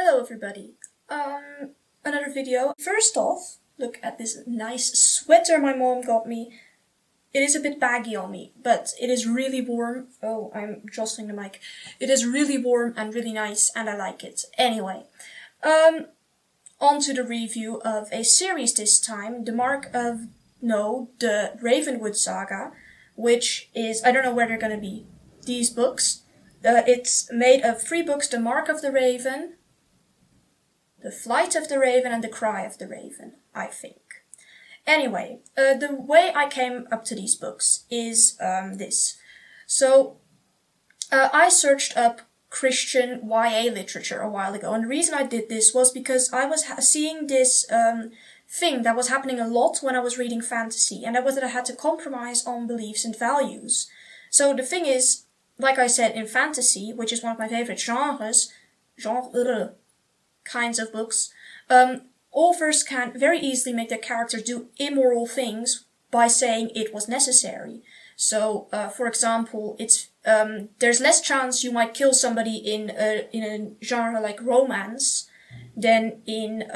Hello everybody. Another video. First off, look at this nice sweater my mom got me. It is a bit baggy on me, but it is really warm. Oh, I'm jostling the mic. It is really warm and really nice and I like it. Anyway, on to the review of a series this time, the Ravenwood Saga, which is, I don't know where they're gonna be, these books. It's made of 3 books, The Mark of the Raven, The Flight of the Raven, and The Cry of the Raven, I think. Anyway, the way I came up to these books is this. So, I searched up Christian YA literature a while ago, and the reason I did this was because I was seeing this thing that was happening a lot when I was reading fantasy, and that was that I had to compromise on beliefs and values. So the thing is, like I said, in fantasy, which is one of my favorite kinds of books, authors can very easily make their characters do immoral things by saying it was necessary. So, for example, there's less chance you might kill somebody in a genre like romance than in,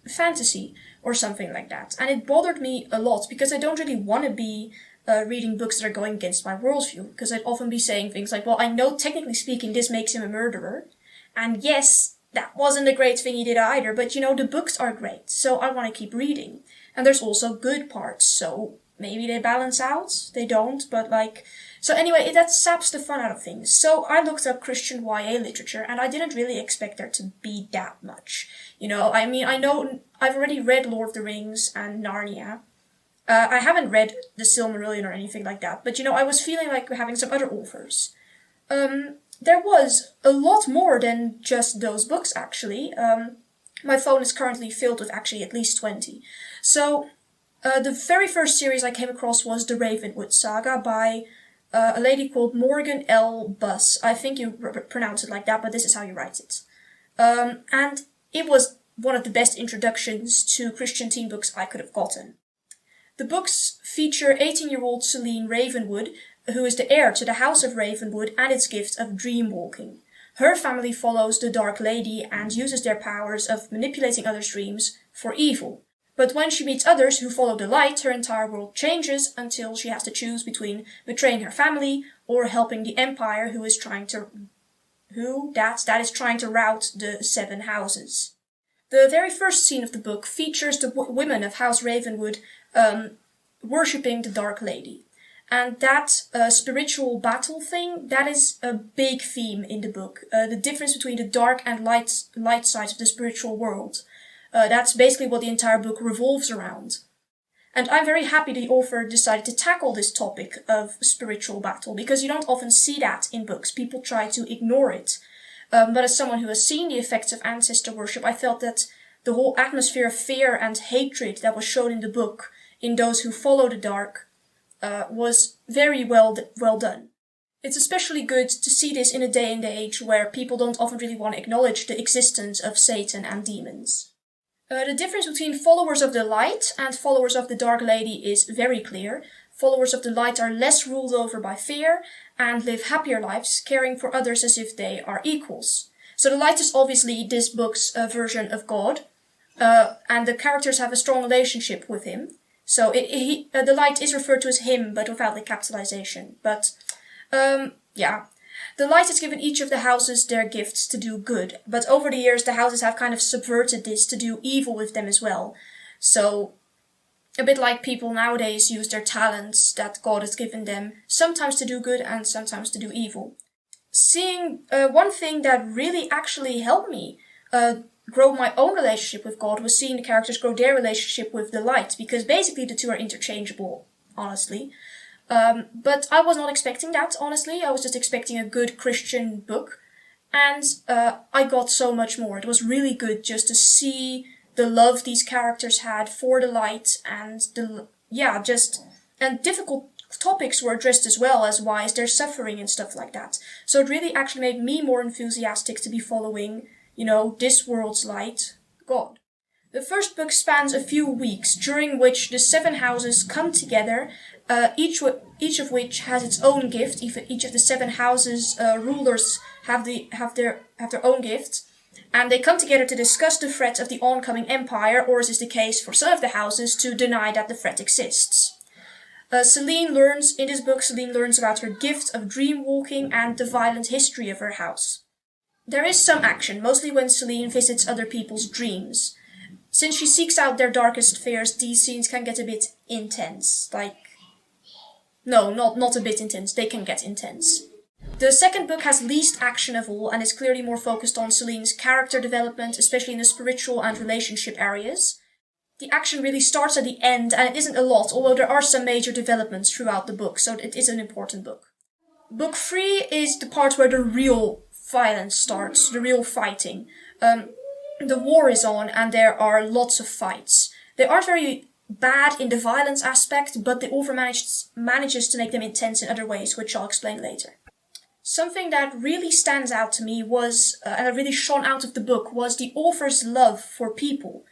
fantasy or something like that. And it bothered me a lot because I don't really want to be reading books that are going against my worldview, because I'd often be saying things like, well, I know technically speaking this makes him a murderer, and yes, that wasn't a great thing he did either, but the books are great, so I want to keep reading. And there's also good parts, so maybe they balance out, they don't, but so anyway, that saps the fun out of things. So I looked up Christian YA literature, and I didn't really expect there to be that much. I know I've already read Lord of the Rings and Narnia. I haven't read The Silmarillion or anything like that, but I was feeling like having some other authors. There was a lot more than just those books, actually. My phone is currently filled with actually at least 20. So, the very first series I came across was the Ravenwood Saga by a lady called Morgan L. Buss. I think you pronounce it like that, but this is how you write it. And it was one of the best introductions to Christian teen books I could have gotten. The books feature 18-year-old Celine Ravenwood, who is the heir to the House of Ravenwood and its gift of dream-walking. Her family follows the Dark Lady and uses their powers of manipulating others' dreams for evil. But when she meets others who follow the light, her entire world changes until she has to choose between betraying her family or helping the Empire that is trying to rout the 7 houses. The very first scene of the book features the women of House Ravenwood worshipping the Dark Lady. And that spiritual battle thing, that is a big theme in the book. The difference between the dark and light sides of the spiritual world. That's basically what the entire book revolves around. And I'm very happy the author decided to tackle this topic of spiritual battle, because you don't often see that in books. People try to ignore it. But as someone who has seen the effects of ancestor worship, I felt that the whole atmosphere of fear and hatred that was shown in the book, in those who follow the dark, was very well done. It's especially good to see this in a day and age where people don't often really want to acknowledge the existence of Satan and demons. The difference between followers of the light and followers of the Dark Lady is very clear. Followers of the light are less ruled over by fear and live happier lives, caring for others as if they are equals. So the light is obviously this book's version of God, and the characters have a strong relationship with him. So the light is referred to as him, but without the capitalization. But, the light has given each of the houses their gifts to do good. But over the years, the houses have kind of subverted this to do evil with them as well. So, a bit like people nowadays use their talents that God has given them, sometimes to do good and sometimes to do evil. Seeing one thing that really actually helped me grow my own relationship with God was seeing the characters grow their relationship with the light, because basically the two are interchangeable, honestly. But I was not expecting that, honestly. I was just expecting a good Christian book, and I got so much more. It was really good just to see the love these characters had for the light, and and difficult topics were addressed as well, as why is there suffering and stuff like that. So it really actually made me more enthusiastic to be following this world's light, God. The first book spans a few weeks, during which the 7 houses come together, each of which has its own gift. Each of the 7 houses rulers have their own gift, and they come together to discuss the threat of the oncoming empire, or as is the case for some of the houses, to deny that the threat exists. Celine learns about her gift of dream walking and the violent history of her house. There is some action, mostly when Celine visits other people's dreams. Since she seeks out their darkest fears, these scenes can get a bit intense. No, not a bit intense, they can get intense. The second book has least action of all and is clearly more focused on Celine's character development, especially in the spiritual and relationship areas. The action really starts at the end, and it isn't a lot, although there are some major developments throughout the book, so it is an important book. Book 3 is the part where the real violence starts, the real fighting. The war is on, and there are lots of fights. They aren't very bad in the violence aspect, but the author manages to make them intense in other ways, which I'll explain later. Something that really stands out to me was, and really shone out of the book, was the author's love for people.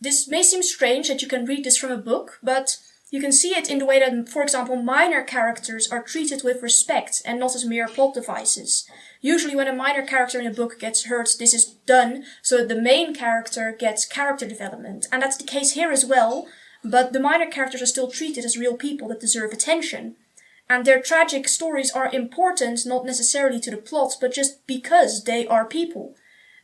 This may seem strange that you can read this from a book, but you can see it in the way that, for example, minor characters are treated with respect and not as mere plot devices. Usually when a minor character in a book gets hurt, this is done so that the main character gets character development. And that's the case here as well, but the minor characters are still treated as real people that deserve attention. And their tragic stories are important, not necessarily to the plot, but just because they are people.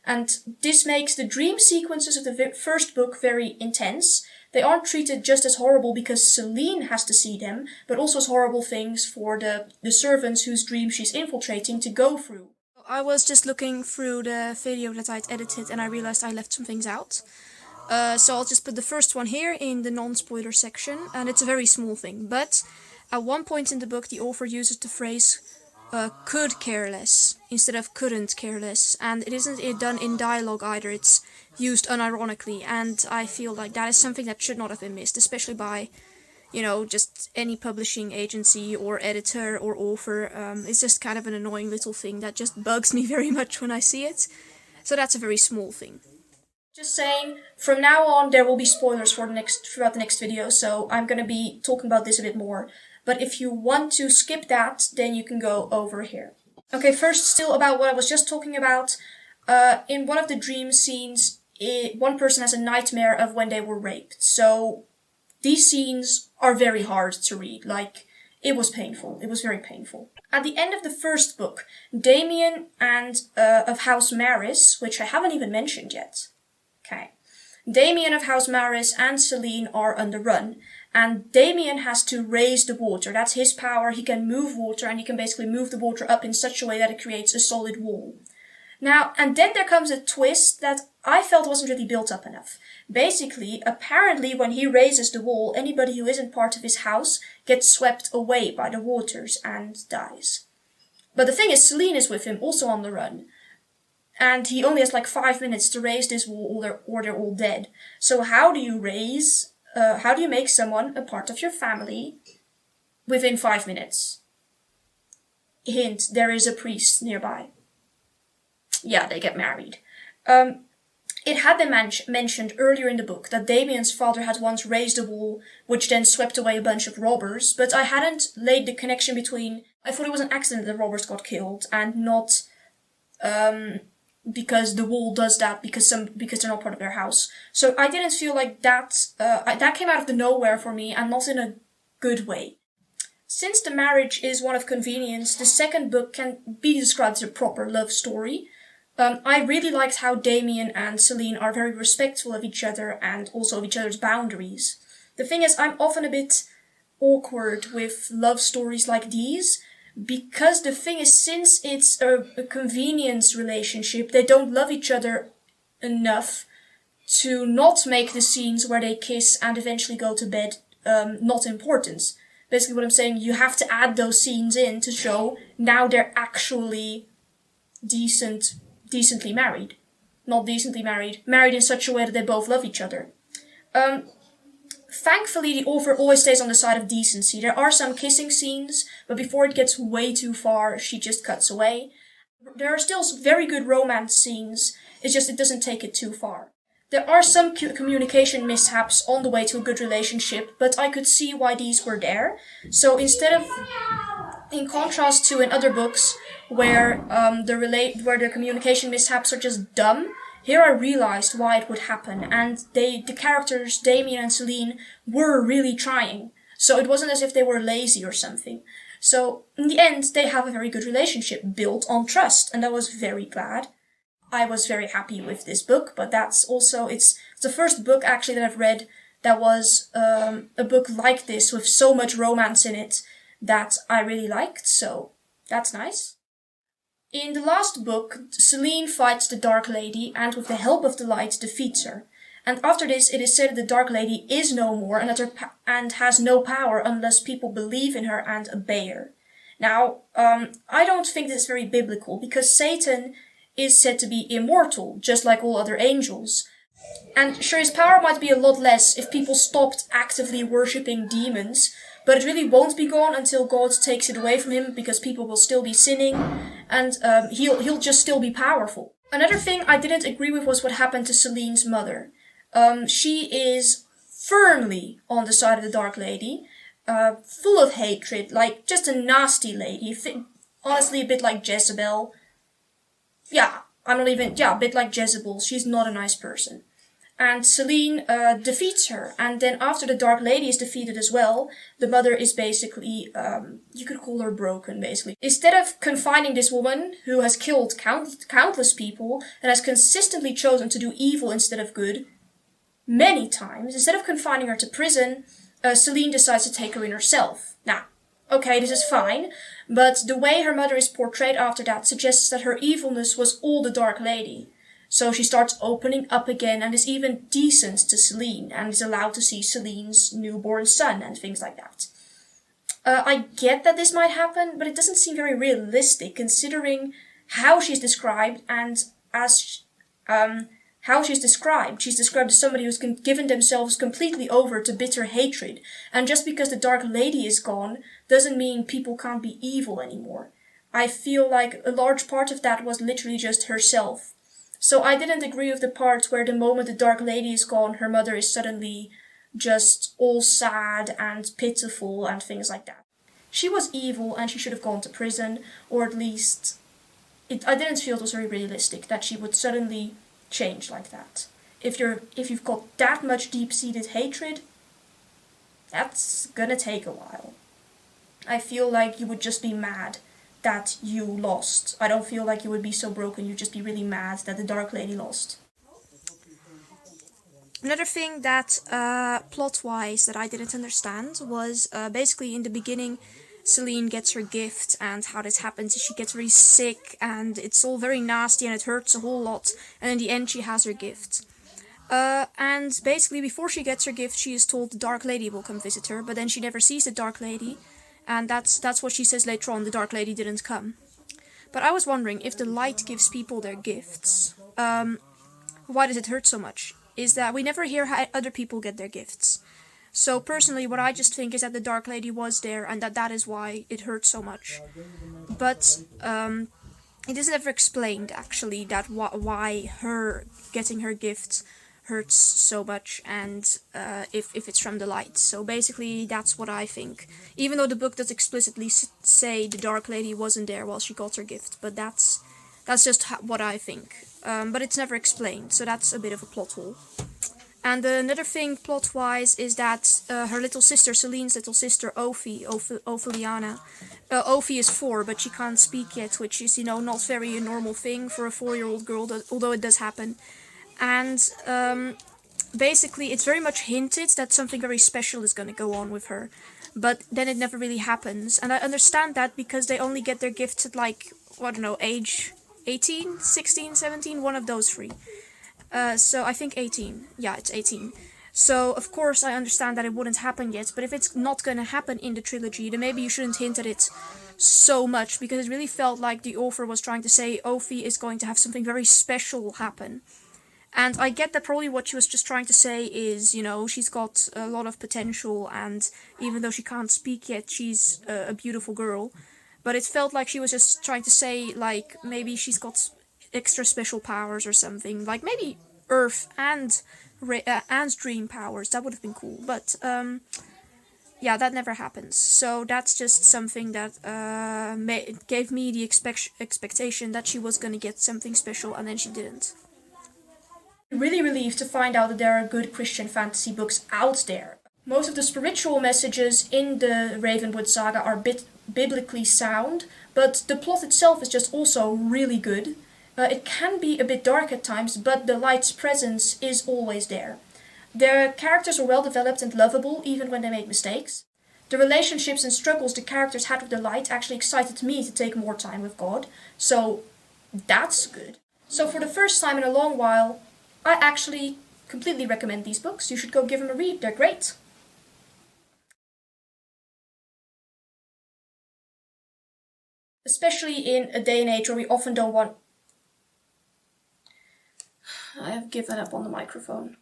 And this makes the dream sequences of the first book very intense. They aren't treated just as horrible because Celine has to see them, but also as horrible things for the servants whose dreams she's infiltrating to go through. I was just looking through the video that I'd edited and I realized I left some things out. So I'll just put the first one here in the non-spoiler section, and it's a very small thing, but at one point in the book the author uses the phrase could care less instead of couldn't care less, and it isn't done in dialogue either, it's used unironically, and I feel like that is something that should not have been missed, especially by, just any publishing agency or editor or author. It's just kind of an annoying little thing that just bugs me very much when I see it, so that's a very small thing. Just saying, from now on there will be spoilers throughout the next video, so I'm going to be talking about this a bit more. But if you want to skip that, then you can go over here. Okay, first, still about what I was just talking about. In one of the dream scenes, one person has a nightmare of when they were raped. So these scenes are very hard to read. It was painful. It was very painful. At the end of the first book, Damien and of House Maris, which I haven't even mentioned yet. Okay. Damien of House Maris and Celine are on the run, and Damien has to raise the water. That's his power. He can move water, and he can basically move the water up in such a way that it creates a solid wall. Now, and then there comes a twist that I felt wasn't really built up enough. Basically, apparently when he raises the wall, anybody who isn't part of his house gets swept away by the waters and dies. But the thing is, Celine is with him, also on the run. And he only has 5 minutes to raise this wall or they're all dead. So how do you make someone a part of your family within 5 minutes? Hint, there is a priest nearby. Yeah, they get married. It had been mentioned earlier in the book that Damien's father had once raised a wall which then swept away a bunch of robbers, but I hadn't laid the connection between... I thought it was an accident that robbers got killed and not... because the wall does that because they're not part of their house. So I didn't feel like that came out of the nowhere for me, and not in a good way. Since the marriage is one of convenience, the second book can be described as a proper love story. I really liked how Damien and Celine are very respectful of each other and also of each other's boundaries. The thing is, I'm often a bit awkward with love stories like these, because the thing is, since it's a convenience relationship, they don't love each other enough to not make the scenes where they kiss and eventually go to bed not important. Basically what I'm saying, you have to add those scenes in to show now they're actually decently married. Not decently married. Married in such a way that they both love each other. Thankfully, the author always stays on the side of decency. There are some kissing scenes, but before it gets way too far, she just cuts away. There are still very good romance scenes, it's just it doesn't take it too far. There are some communication mishaps on the way to a good relationship, but I could see why these were there. So in contrast to in other books where the communication mishaps are just dumb, here I realized why it would happen, and the characters, Damien and Celine, were really trying. So it wasn't as if they were lazy or something. So in the end, they have a very good relationship built on trust, and I was very glad. I was very happy with this book, but that's also, it's the first book actually that I've read that was a book like this with so much romance in it that I really liked, so that's nice. In the last book, Celine fights the Dark Lady and with the help of the light defeats her. And after this, it is said that the Dark Lady is no more and and has no power unless people believe in her and obey her. Now, I don't think this is very biblical because Satan is said to be immortal, just like all other angels. And sure, his power might be a lot less if people stopped actively worshipping demons, but it really won't be gone until God takes it away from him because people will still be sinning, and he'll just still be powerful. Another thing I didn't agree with was what happened to Celine's mother. She is firmly on the side of the Dark Lady, full of hatred, like just a nasty lady. Honestly, a bit like Jezebel. A bit like Jezebel. She's not a nice person. And Celine defeats her, and then after the Dark Lady is defeated as well, the mother is basically, you could call her broken, basically. Instead of confining this woman, who has killed countless people, and has consistently chosen to do evil instead of good, many times, instead of confining her to prison, Celine decides to take her in herself. Now, okay, this is fine, but the way her mother is portrayed after that suggests that her evilness was all the Dark Lady. So she starts opening up again and is even decent to Celine and is allowed to see Celine's newborn son and things like that. I get that this might happen, but it doesn't seem very realistic considering how she's described and how she's described. She's described as somebody who's given themselves completely over to bitter hatred. And just because the Dark Lady is gone doesn't mean people can't be evil anymore. I feel like a large part of that was literally just herself. So I didn't agree with the part where the moment the Dark Lady is gone, her mother is suddenly just all sad and pitiful and things like that. She was evil and she should have gone to prison, or at least I didn't feel it was very realistic that she would suddenly change like that. If you've got that much deep-seated hatred, that's gonna take a while. I feel like you would just be mad that you lost. I don't feel like you would be so broken, you'd just be really mad that the Dark Lady lost. Another thing that, plot-wise, that I didn't understand was, basically in the beginning, Celine gets her gift, and how this happens is she gets very sick, and it's all very nasty, and it hurts a whole lot, and in the end she has her gift. And basically before she gets her gift, she is told the Dark Lady will come visit her, but then she never sees the Dark Lady, and that's what she says later on, the Dark Lady didn't come. But I was wondering, if the light gives people their gifts, why does it hurt so much? Is that we never hear how other people get their gifts. So personally, what I just think is that the Dark Lady was there, and that is why it hurt so much. But it isn't ever explained, actually, that why her getting her gift hurts so much, and if it's from the light. So basically, that's what I think. Even though the book does explicitly say the Dark Lady wasn't there while she got her gift, but that's just what I think. But it's never explained, so that's a bit of a plot hole. And another thing, plot-wise, is that her little sister, Celine's little sister, Opheliana, Ophi is 4, but she can't speak yet, which is, not very a normal thing for a 4-year-old girl, although it does happen. And basically, it's very much hinted that something very special is going to go on with her, but then it never really happens. And I understand that because they only get their gifts at, age 18, 16, 17, one of those 3. So I think 18. Yeah, it's 18. So, of course, I understand that it wouldn't happen yet, but if it's not going to happen in the trilogy, then maybe you shouldn't hint at it so much, because it really felt like the author was trying to say Ophi is going to have something very special happen. And I get that probably what she was just trying to say is, she's got a lot of potential, and even though she can't speak yet, she's a beautiful girl. But it felt like she was just trying to say, maybe she's got extra special powers or something. Like, maybe Earth and Dream powers. That would have been cool. But, yeah, that never happens. So that's just something that gave me the expectation that she was going to get something special, and then she didn't. Really relieved to find out that there are good Christian fantasy books out there. Most of the spiritual messages in the Ravenwood Saga are biblically sound, but the plot itself is just also really good. It can be a bit dark at times, but the light's presence is always there. Their characters are well developed and lovable, even when they make mistakes. The relationships and struggles the characters had with the light actually excited me to take more time with God, so that's good. So for the first time in a long while, I actually completely recommend these books. You should go give them a read, they're great. Especially in a day and age where we often don't want... I have given up on the microphone.